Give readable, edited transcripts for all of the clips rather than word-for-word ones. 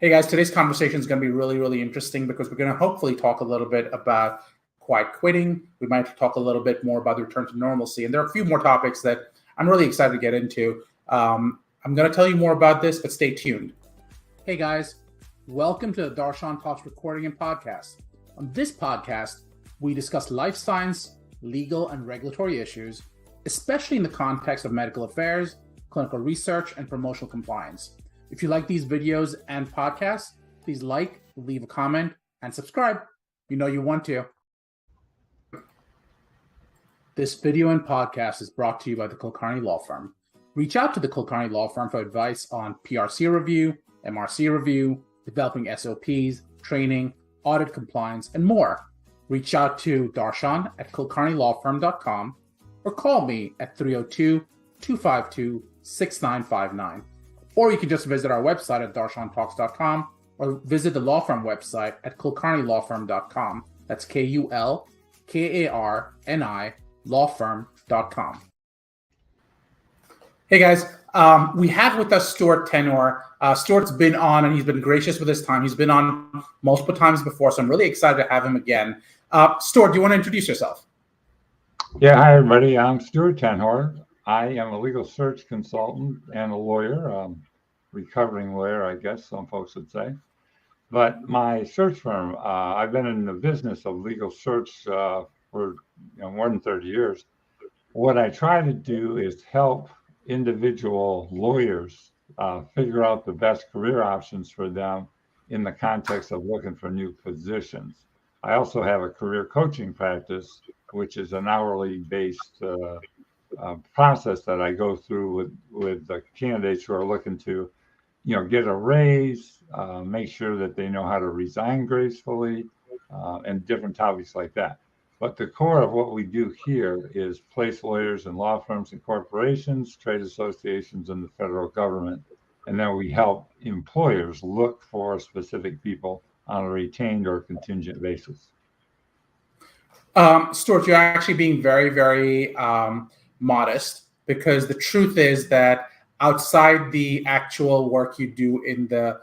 Hey guys, today's conversation is going to be really, really interesting because we're going to hopefully talk a little bit about quiet quitting. We might talk a little bit more about the return to normalcy. And there are a few more topics that I'm really excited to get into. I'm going to tell you more about this, but stay tuned. Hey guys, welcome to the Darshan Talks recording and podcast. On this podcast, we discuss life science, legal, and regulatory issues, especially in the context of medical affairs, clinical research, and promotional compliance. If you like these videos and podcasts, please like, leave a comment, and subscribe. You know you want to. This video and podcast is brought to you by the Kulkarni Law Firm. Reach out to the Kulkarni Law Firm for advice on PRC review, MRC review, developing SOPs, training, audit compliance, and more. Reach out to Darshan at kulkarnilawfirm.com or call me at 302-252-6959. Or you can just visit our website at darshantalks.com or visit the law firm website at kulkarnilawfirm.com. That's KULKARNI lawfirm.com. Hey guys, we have with us Stuart Tanhorn. Stuart's been on and he's been gracious with his time. He's been on multiple times before, so I'm really excited to have him again. Stuart, do you want to introduce yourself? Yeah, hi everybody. I'm Stuart Tanhorn. I am a legal search consultant and a lawyer, recovering lawyer, I guess some folks would say. But my search firm, I've been in the business of legal search for more than 30 years. What I try to do is help individual lawyers figure out the best career options for them in the context of looking for new positions. I also have a career coaching practice, which is an hourly based process that I go through with the candidates who are looking to, get a raise, make sure that they know how to resign gracefully, and different topics like that. But the core of what we do here is place lawyers in law firms and corporations, trade associations, and the federal government. And then we help employers look for specific people on a retained or contingent basis. Stuart, you're actually being very, very modest, because the truth is that outside the actual work you do in the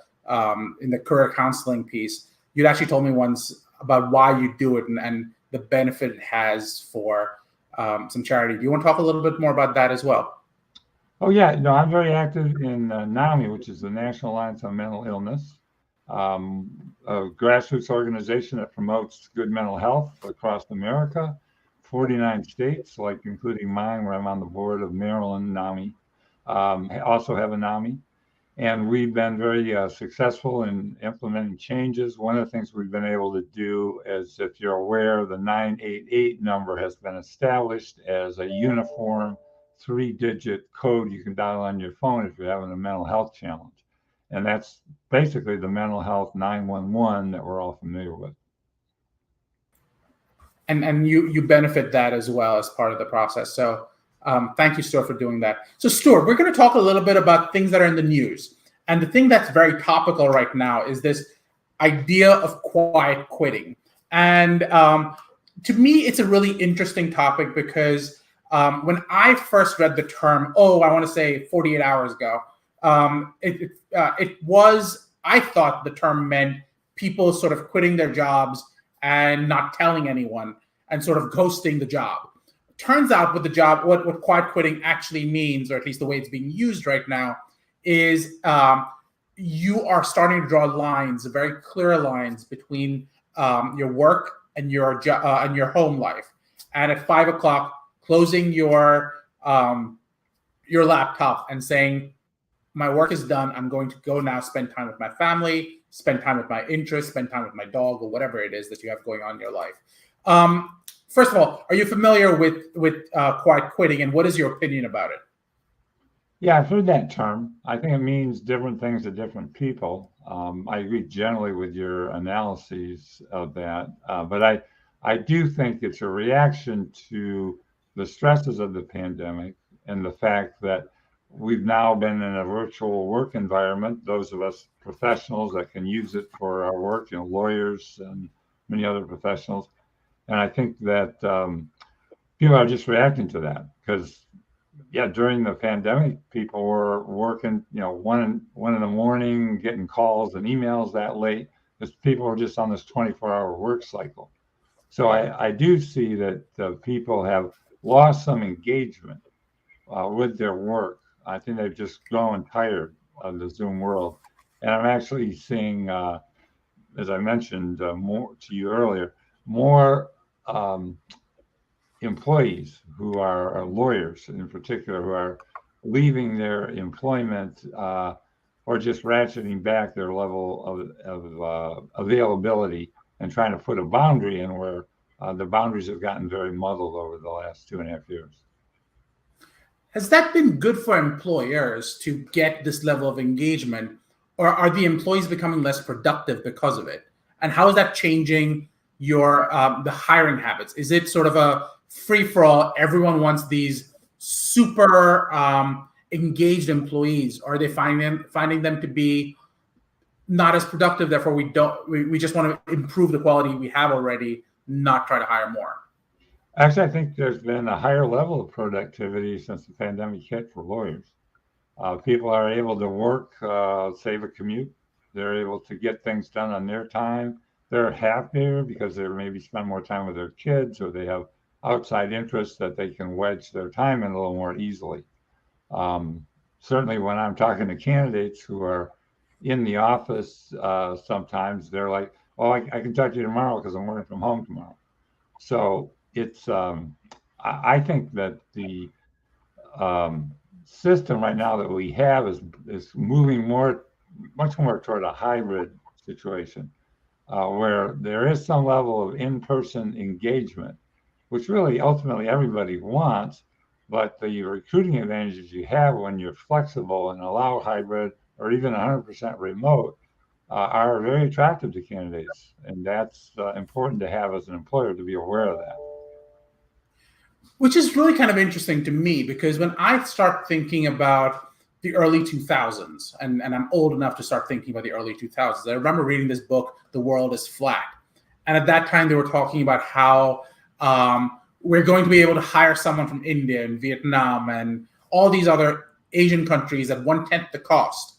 career counseling piece, you'd actually told me once about why you do it and the benefit it has for some charity. Do you want to talk a little bit more about that as well? Oh yeah, no, I'm very active in NAMI, which is the National Alliance on Mental Illness, a grassroots organization that promotes good mental health across America, 49 states, like including mine, where I'm on the board of Maryland NAMI. Also have a NAMI, and we've been very successful in implementing changes. One of the things we've been able to do is, if you're aware, the 988 number has been established as a uniform 3-digit code you can dial on your phone if you're having a mental health challenge. And that's basically the mental health 911 that we're all familiar with. And you benefit that as well as part of the process. So thank you, Stuart, for doing that. So Stuart, we're going to talk a little bit about things that are in the news. And the thing that's very topical right now is this idea of quiet quitting. And to me, it's a really interesting topic because when I first read the term, I want to say 48 hours ago, I thought the term meant people sort of quitting their jobs and not telling anyone and sort of ghosting the job. Turns out what quiet quitting actually means, or at least the way it's being used right now, is you are starting to draw lines, very clear lines between your work and your and your home life. And at 5 o'clock, closing your laptop and saying, my work is done. I'm going to go now spend time with my family, spend time with my interests, spend time with my dog, or whatever it is that you have going on in your life. First of all, are you familiar with quiet quitting, and what is your opinion about it? Yeah, I've heard that term. I think it means different things to different people. I agree generally with your analyses of that, but I do think it's a reaction to the stresses of the pandemic and the fact that we've now been in a virtual work environment, those of us professionals that can use it for our work, lawyers and many other professionals. And I think that people are just reacting to that because yeah, during the pandemic, people were working, one in the morning, getting calls and emails that late, because people were just on this 24-hour work cycle. So I do see that people have lost some engagement with their work. I think they've just grown tired of the Zoom world. And I'm actually seeing, as I mentioned more to you earlier, more um, employees who are lawyers in particular who are leaving their employment or just ratcheting back their level of availability and trying to put a boundary in where the boundaries have gotten very muddled over the last 2.5 years. Has that been good for employers to get this level of engagement, or are the employees becoming less productive because of it? And how is that changing your the hiring habits? Is it sort of a free for all? Everyone wants these super engaged employees, or are they finding them to be not as productive? Therefore, we just want to improve the quality we have already, not try to hire more. Actually, I think there's been a higher level of productivity since the pandemic hit for lawyers. People are able to work, save a commute. They're able to get things done on their time. They're happier because they maybe spend more time with their kids, or they have outside interests that they can wedge their time in a little more easily. Um, Certainly, when I'm talking to candidates who are in the office, sometimes they're like, "Oh, I can talk to you tomorrow because I'm working from home tomorrow." So it's I think that the um, system right now that we have is moving much more toward a hybrid situation, where there is some level of in-person engagement, which really ultimately everybody wants. But the recruiting advantages you have when you're flexible and allow hybrid or even 100% remote are very attractive to candidates, and that's important to have as an employer to be aware of that. Which is really kind of interesting to me because when I start thinking about the early 2000s, and I'm old enough to start thinking about the early 2000s, I remember reading this book, The World is Flat. And at that time, they were talking about how we're going to be able to hire someone from India and Vietnam and all these other Asian countries at 1/10 the cost.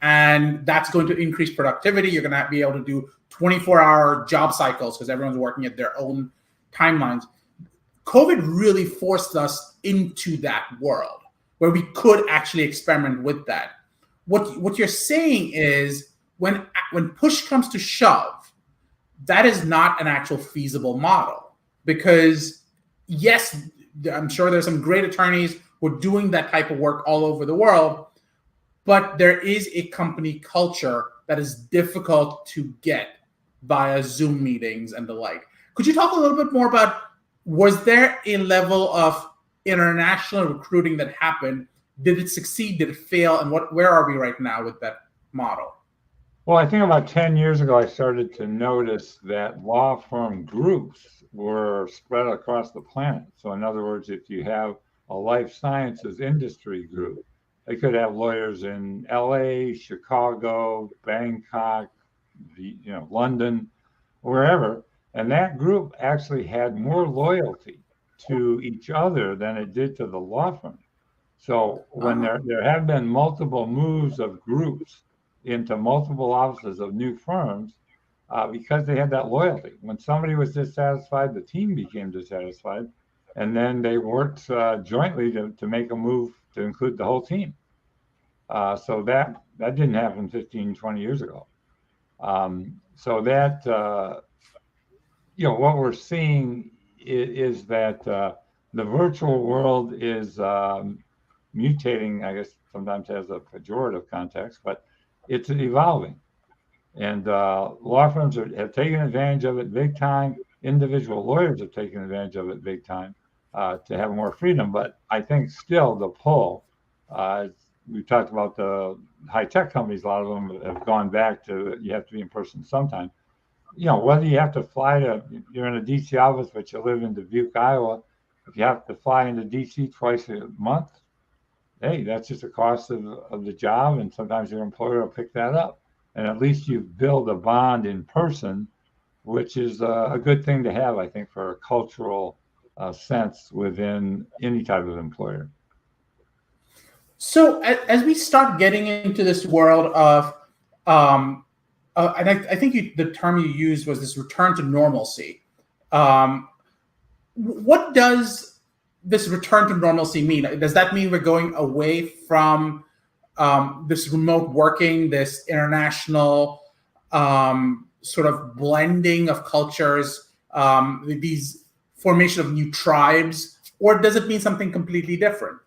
And that's going to increase productivity. You're going to be able to do 24-hour job cycles because everyone's working at their own timelines. COVID really forced us into that world where we could actually experiment with that. What you're saying is when push comes to shove, that is not an actual feasible model because yes, I'm sure there's some great attorneys who are doing that type of work all over the world, but there is a company culture that is difficult to get via Zoom meetings and the like. Could you talk a little bit more about, was there a level of international recruiting that happened? Did it succeed? Did it fail? And where are we right now with that model? Well, I think about 10 years ago, I started to notice that law firm groups were spread across the planet. So, in other words, if you have a life sciences industry group, they could have lawyers in LA, Chicago, Bangkok, London, wherever. And that group actually had more loyalty to each other than it did to the law firm. So when Uh, there have been multiple moves of groups into multiple offices of new firms, because they had that loyalty. When somebody was dissatisfied, the team became dissatisfied, and then they worked jointly to make a move to include the whole team. So that didn't happen 15, 20 years ago. So that what we're seeing is that the virtual world is mutating, I guess sometimes has a pejorative context, but it's evolving. And law firms have taken advantage of it big time. Individual lawyers have taken advantage of it big time to have more freedom. But I think still the pull, we talked about the high tech companies, a lot of them have gone back to you have to be in person sometime. Whether you have to fly you're in a DC office, but you live in Dubuque, Iowa, if you have to fly into DC twice a month, hey, that's just a cost of the job, and sometimes your employer will pick that up. And at least you build a bond in person, which is a good thing to have, I think, for a cultural sense within any type of employer. So as we start getting into this world of, and I think the term you used was this return to normalcy. Um, what does this return to normalcy mean? Does that mean we're going away from this remote working, this international sort of blending of cultures, these formation of new tribes, or does it mean something completely different?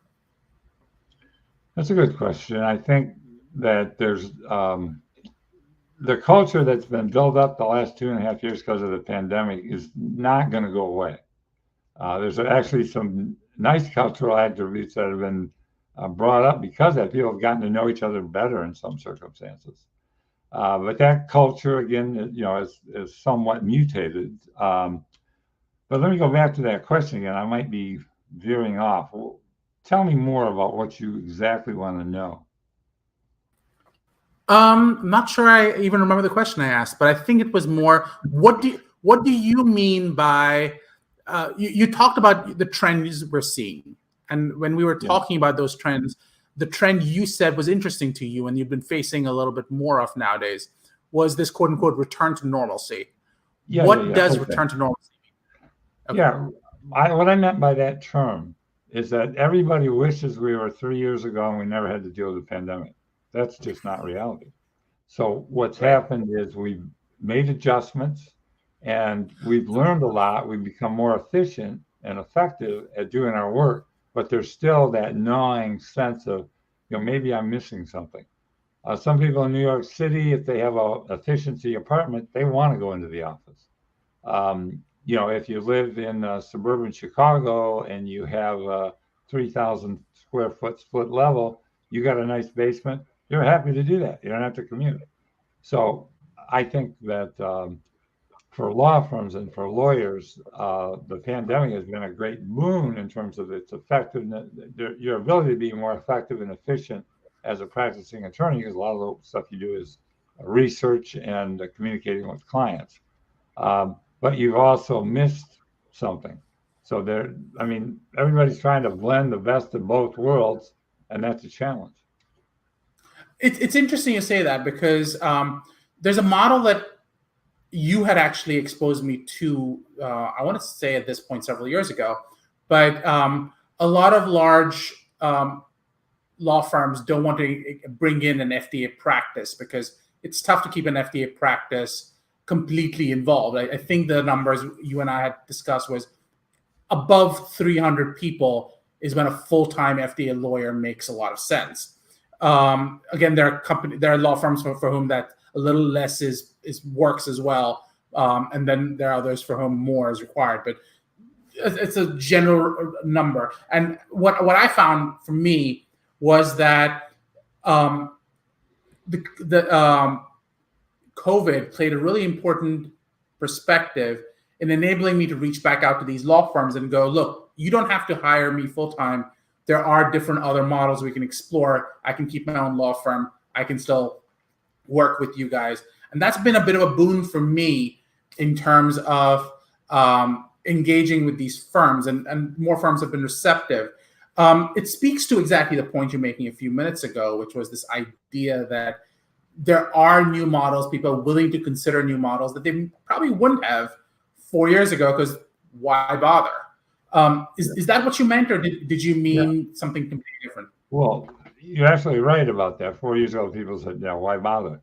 That's a good question. I think that there's the culture that's been built up the last 2.5 years because of the pandemic is not going to go away. There's actually some nice cultural attributes that have been brought up because that people have gotten to know each other better in some circumstances. But that culture, again, is somewhat mutated. But let me go back to that question again. I might be veering off. Well, tell me more about what you exactly want to know. I'm not sure I even remember the question I asked, but I think it was more, what do you mean by you talked about the trends we're seeing, and when we were talking about those trends, the trend you said was interesting to you and you've been facing a little bit more of nowadays was this quote unquote return to normalcy. What does return to normalcy mean? Okay. What I meant by that term is that everybody wishes we were 3 years ago and we never had to deal with the pandemic. That's just not reality. So what's happened is we've made adjustments and we've learned a lot. We've become more efficient and effective at doing our work, but there's still that gnawing sense of, maybe I'm missing something. Some people in New York City, if they have a efficiency apartment, they want to go into the office. If you live in suburban Chicago and you have a 3,000 square foot split level, you got a nice basement, you're happy to do that. You don't have to commute. So I think that for law firms and for lawyers, the pandemic has been a great boon in terms of its effectiveness, your ability to be more effective and efficient as a practicing attorney, because a lot of the stuff you do is research and communicating with clients. But you've also missed something. So everybody's trying to blend the best of both worlds, and that's a challenge. It's interesting you say that because there's a model that you had actually exposed me to, I want to say at this point several years ago, but a lot of large law firms don't want to bring in an FDA practice because it's tough to keep an FDA practice completely involved. I think the numbers you and I had discussed was above 300 people is when a full-time FDA lawyer makes a lot of sense. Again, there are law firms for whom that a little less is works as well, and then there are others for whom more is required. But it's a general number. And what I found for me was that the COVID played a really important perspective in enabling me to reach back out to these law firms and go, look, you don't have to hire me full-time. There are different other models we can explore. I can keep my own law firm. I can still work with you guys. And that's been a bit of a boon for me in terms of engaging with these firms, and more firms have been receptive. It speaks to exactly the point you're making a few minutes ago, which was this idea that there are new models, people are willing to consider new models that they probably wouldn't have 4 years ago, because why bother? Is that what you meant, or did you mean something completely different? Well, you're absolutely right about that. 4 years ago, people said, yeah, why bother?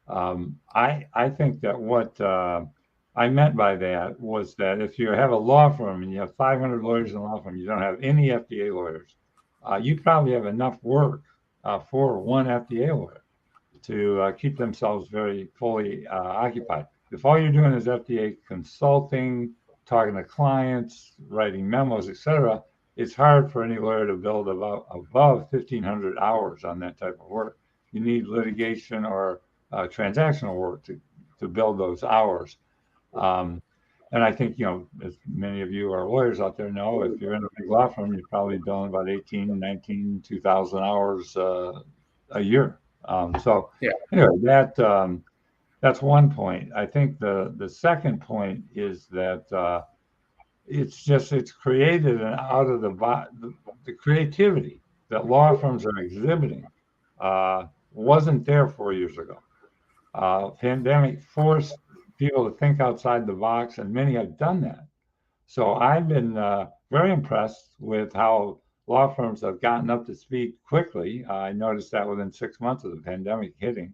I think that what I meant by that was that if you have a law firm and you have 500 lawyers in a law firm, you don't have any FDA lawyers, you probably have enough work for one FDA lawyer to keep themselves very fully occupied. If all you're doing is FDA consulting, talking to clients, writing memos, etc., it's hard for any lawyer to build above 1,500 hours on that type of work. You need litigation or transactional work to build those hours. And I think, as many of you are lawyers out there know, if you're in a big law firm, you're probably billing about 18, 19, 2,000 hours a year. Anyway, that's one point. I think the second point is that it's created out of the creativity. that law firms are exhibiting wasn't there 4 years ago. Pandemic forced people to think outside the box, and many have done that. So I've been very impressed with how law firms have gotten up to speed quickly. I noticed that within 6 months of the pandemic hitting.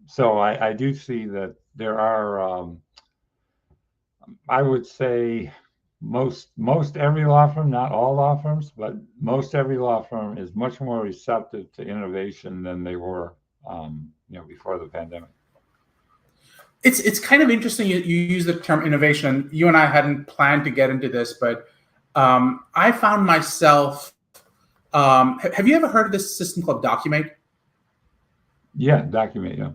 So I do see that there are, I would say, most every law firm, not all law firms, but most every law firm is much more receptive to innovation than they were, before the pandemic. It's kind of interesting you use the term innovation. You and I hadn't planned to get into this, but I found myself. Have you ever heard of this system called Documate? Yeah, Documate. Yeah.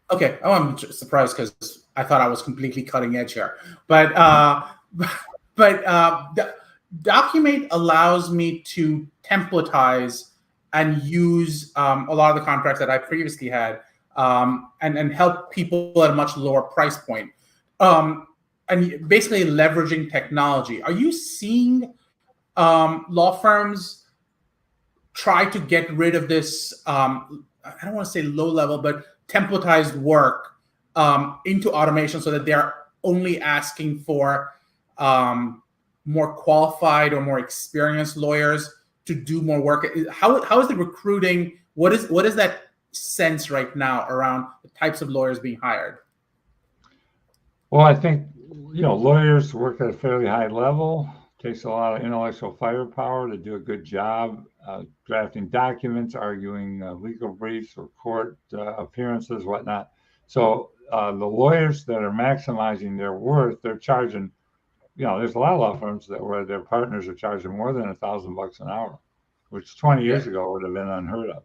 Okay. Oh, I'm surprised because I thought I was completely cutting edge here. But Documate allows me to templatize and use a lot of the contracts that I previously had, and help people at a much lower price point, and basically leveraging technology. Are you seeing law firms try to get rid of this? I don't want to say low level, but templatized work into automation, so that they're only asking for more qualified or more experienced lawyers to do more work. How is the recruiting? What is that sense right now around the types of lawyers being hired? Well, I think lawyers work at a fairly high level. Takes a lot of intellectual firepower to do a good job drafting documents, arguing legal briefs or court appearances, whatnot. So the lawyers that are maximizing their worth, they're charging. There's a lot of law firms where their partners are charging more than $1,000 an hour, which 20 years ago would have been unheard of.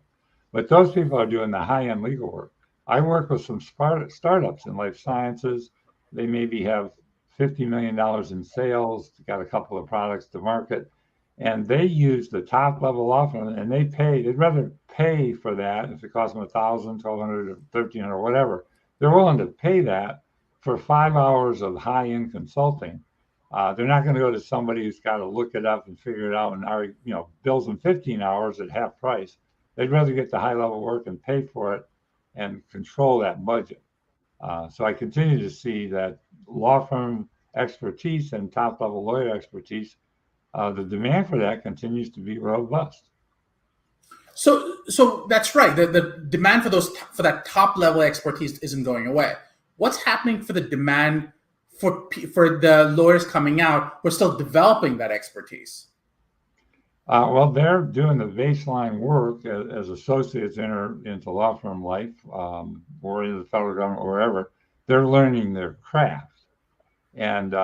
But those people are doing the high-end legal work. I work with some startups in life sciences. They maybe have $50 million in sales, got a couple of products to market, and they use the top level law firm, and they'd rather pay for that if it costs them $1,000, $1,200, or $1,300, or whatever. They're willing to pay that for 5 hours of high-end consulting. They're not going to go to somebody who's got to look it up and figure it out and bills them 15 hours at half price. They'd rather get the high-level work and pay for it and control that budget. So I continue to see that law firm expertise and top-level lawyer expertise, the demand for that continues to be robust. So that's right. The demand for that top-level expertise isn't going away. What's happening for the demand for the lawyers coming out who are still developing that expertise? Well, they're doing the baseline work as associates enter into law firm life, or in the federal government or wherever. They're learning their craft. And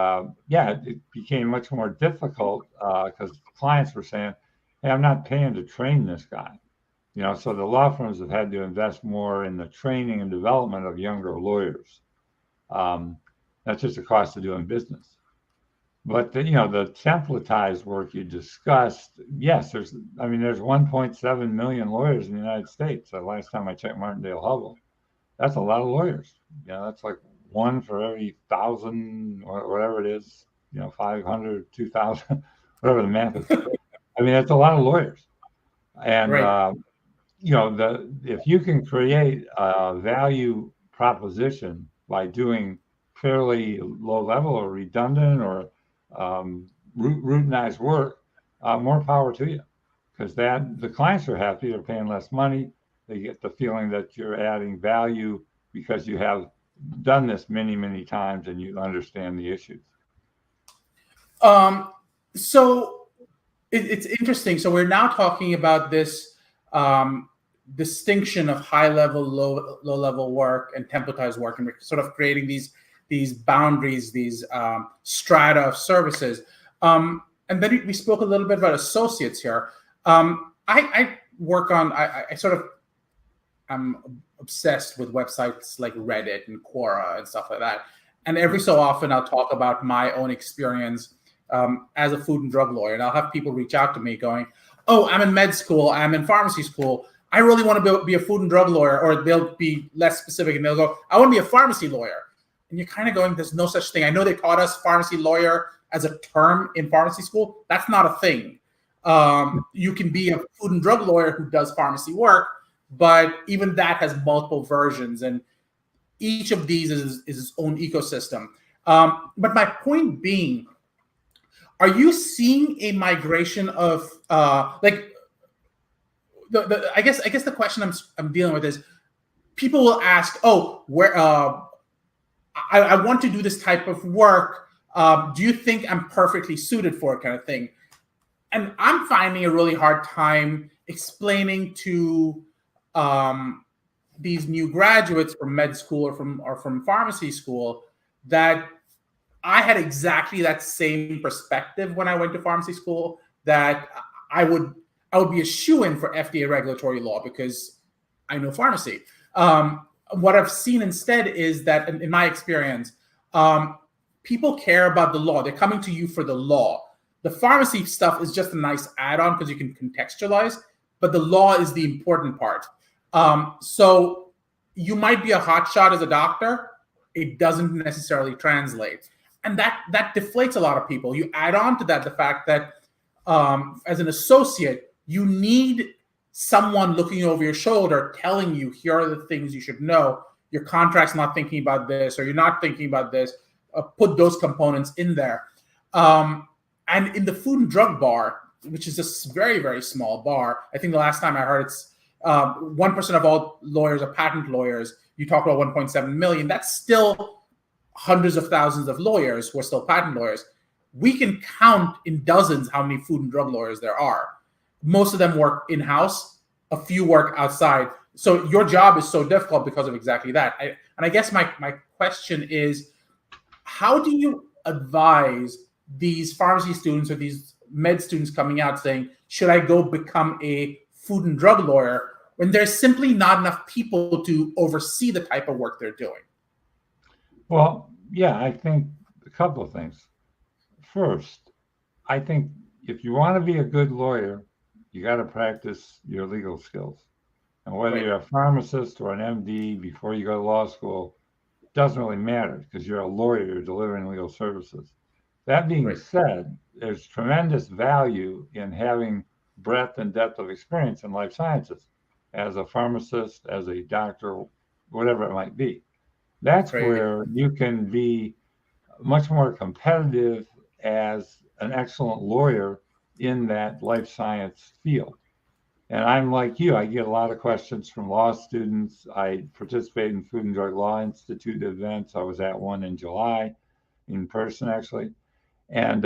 it became much more difficult because clients were saying, hey, I'm not paying to train this guy. So the law firms have had to invest more in the training and development of younger lawyers. That's just the cost of doing business. But the templatized work you discussed, yes, there's 1.7 million lawyers in the United States. The last time I checked Martindale-Hubbell, that's a lot of lawyers. That's like one for every 1,000 or whatever it is, 500, 2,000, whatever the math is. That's a lot of lawyers. And, right. If you can create a value proposition by doing fairly low level or redundant or routinized work, more power to you, because the clients are happy. They're paying less money. They get the feeling that you're adding value because you have done this many, many times and you understand the issues. So it's interesting. So we're now talking about this distinction of high level, low level work and templatized work, and we're sort of creating these boundaries, these strata of services. And then we spoke a little bit about associates here. I work on, I'm obsessed with websites like Reddit and Quora and stuff like that. And every so often I'll talk about my own experience as a food and drug lawyer. And I'll have people reach out to me going, oh, I'm in med school, I'm in pharmacy school. I really want to be a food and drug lawyer. Or they'll be less specific and they'll go, I want to be a pharmacy lawyer. And you're kind of going, there's no such thing. I know they taught us pharmacy lawyer as a term in pharmacy school. That's not a thing. You can be a food and drug lawyer who does pharmacy work, but even that has multiple versions, and each of these is its own ecosystem. But my point being, are you seeing a migration of like I guess the question I'm dealing with is people will ask, oh, where I want to do this type of work. Do you think I'm perfectly suited for it, kind of thing? And I'm finding a really hard time explaining to these new graduates from med school or from pharmacy school that I had exactly that same perspective when I went to pharmacy school, that I would be a shoo-in for FDA regulatory law because I know pharmacy. What I've seen instead is that, in my experience, people care about the law. They're coming to you for the law. The pharmacy stuff is just a nice add-on because you can contextualize, but the law is the important part. So you might be a hotshot as a doctor. It doesn't necessarily translate. And that deflates a lot of people. You add on to that the fact that as an associate, you need someone looking over your shoulder telling you, here are the things you should know. Your contract's not thinking about this, or you're not thinking about this. Put those components in there. And in the food and drug bar, which is a very, very small bar, I think the last time I heard it's 1% of all lawyers are patent lawyers. You talk about 1.7 million. That's still hundreds of thousands of lawyers who are still patent lawyers. We can count in dozens how many food and drug lawyers there are. Most of them work in-house. A few work outside. So your job is so difficult because of exactly that. And I guess my question is, how do you advise these pharmacy students or these med students coming out saying, should I go become a food and drug lawyer, when there's simply not enough people to oversee the type of work they're doing? Well, yeah, I think a couple of things. First, I think if you want to be a good lawyer, you got to practice your legal skills. And whether you're a pharmacist or an MD before you go to law school, doesn't really matter because you're a lawyer, you're delivering legal services. That being said, there's tremendous value in having breadth and depth of experience in life sciences as a pharmacist, as a doctor, whatever it might be. That's where you can be much more competitive as an excellent lawyer in that life science field. And I'm like you, I get a lot of questions from law students. I participate in Food and Drug Law Institute events. I was at one in July, in person actually. And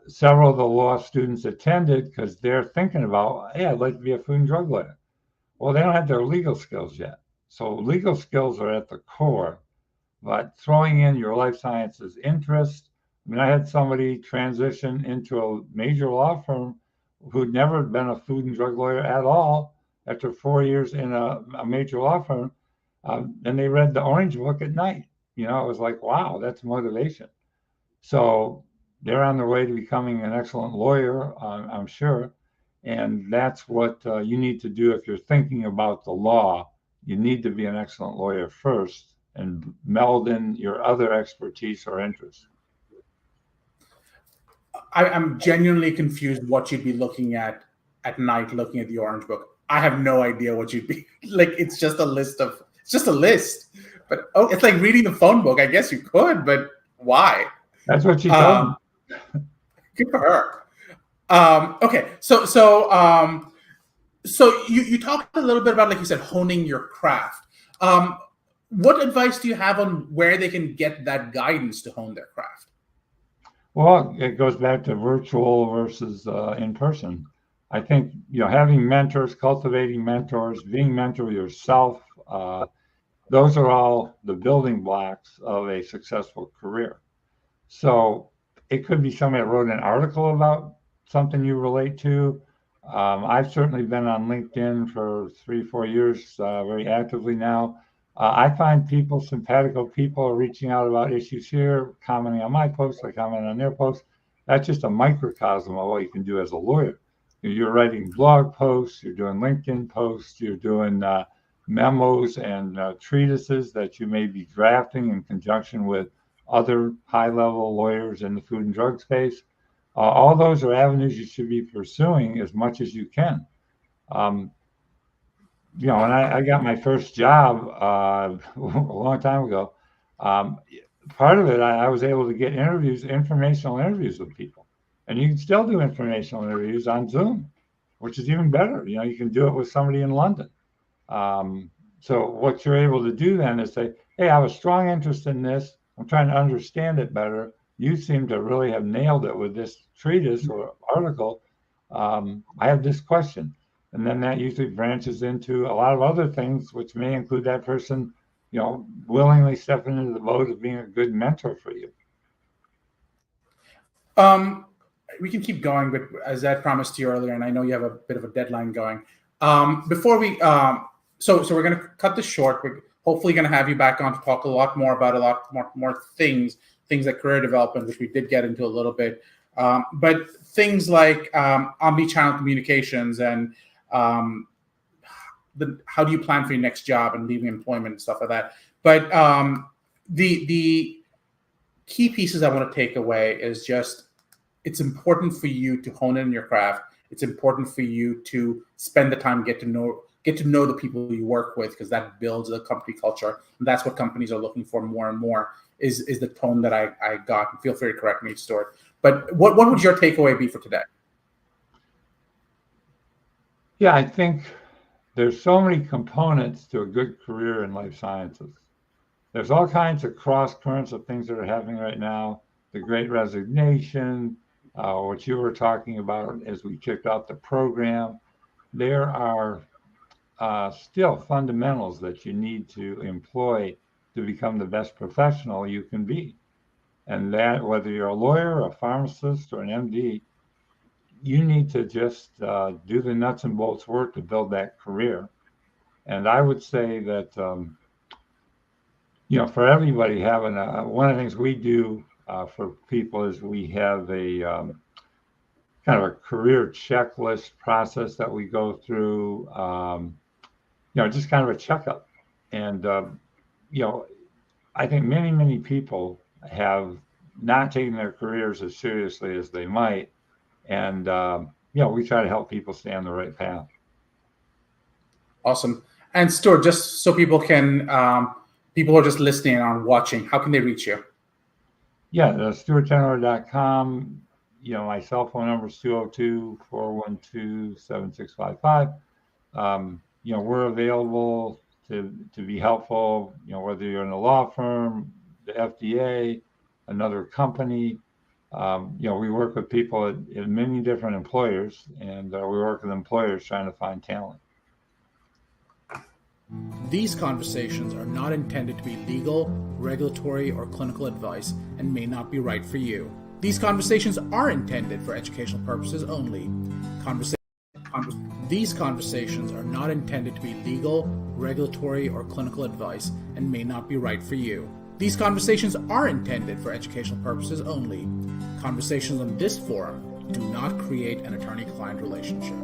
several of the law students attended because they're thinking about, hey, I'd like to be a food and drug lawyer. Well, they don't have their legal skills yet. So legal skills are at the core, but throwing in your life sciences interest. I mean, I had somebody transition into a major law firm who'd never been a food and drug lawyer at all after 4 years in a major law firm. And they read the Orange Book at night. You know, it was like, wow, that's motivation. So they're on their way to becoming an excellent lawyer, I'm sure. And that's what you need to do if you're thinking about the law. You need to be an excellent lawyer first and meld in your other expertise or interests. I'm genuinely confused what you'd be looking at night, looking at the Orange Book. I have no idea what you'd be like. It's just a list. But it's like reading the phone book. I guess you could, but why? That's what she told me. Good for her. Okay, so you talked a little bit about, like you said, honing your craft. What advice do you have on where they can get that guidance to hone their craft? Well, it goes back to virtual versus in person. I think, having mentors, cultivating mentors, being mentor yourself, those are all the building blocks of a successful career. So it could be somebody that wrote an article about something you relate to. I've certainly been on LinkedIn for 3-4 years, very actively now. I find simpatico people are reaching out about issues here, commenting on my posts, I comment on their posts. That's just a microcosm of what you can do as a lawyer. You're writing blog posts, you're doing LinkedIn posts, you're doing memos and treatises that you may be drafting in conjunction with other high-level lawyers in the food and drug space. All those are avenues you should be pursuing as much as you can. Um, when I got my first job a long time ago, um, part of it, I was able to get informational interviews with people. And you can still do informational interviews on Zoom, which is even better. You can do it with somebody in London. So what you're able to do then is say, hey, I have a strong interest in this. I'm trying to understand it better. You seem to really have nailed it with this treatise or article. I have this question. And then that usually branches into a lot of other things, which may include that person, willingly stepping into the boat of being a good mentor for you. We can keep going, but as I promised you earlier, and I know you have a bit of a deadline going, before we, so we're going to cut this short. We're hopefully going to have you back on to talk a lot more about a lot more things like career development, which we did get into a little bit, but things like omni-channel communications and how do you plan for your next job and leaving employment and stuff like that. But the key pieces I want to take away is just, it's important for you to hone in your craft. It's important for you to spend the time, get to know the people you work with, because that builds the company culture. And that's what companies are looking for more and more is the tone that I got. And feel free to correct me, Stuart. But what would your takeaway be for today? Yeah, I think there's so many components to a good career in life sciences. There's all kinds of cross currents of things that are happening right now. The Great Resignation, what you were talking about as we kicked off the program. There are still fundamentals that you need to employ to become the best professional you can be. And that, whether you're a lawyer, a pharmacist, or an MD, you need to just do the nuts and bolts work to build that career. And I would say that, for everybody having one of the things we do for people is we have a kind of a career checklist process that we go through, just kind of a checkup. And, I think many, many people have not taken their careers as seriously as they might. And, we try to help people stay on the right path. Awesome. And Stuart, just so people can, people who are just listening and watching, how can they reach you? Yeah, stuarttanhorn.com. My cell phone number is 202-412-7655. We're available to be helpful, whether you're in a law firm, the FDA, another company. We work with people at many different employers, and we work with employers trying to find talent. These conversations are not intended to be legal, regulatory, or clinical advice and may not be right for you. These conversations are intended for educational purposes only. These conversations are not intended to be legal, regulatory, or clinical advice and may not be right for you. These conversations are intended for educational purposes only. Conversations on this forum do not create an attorney-client relationship.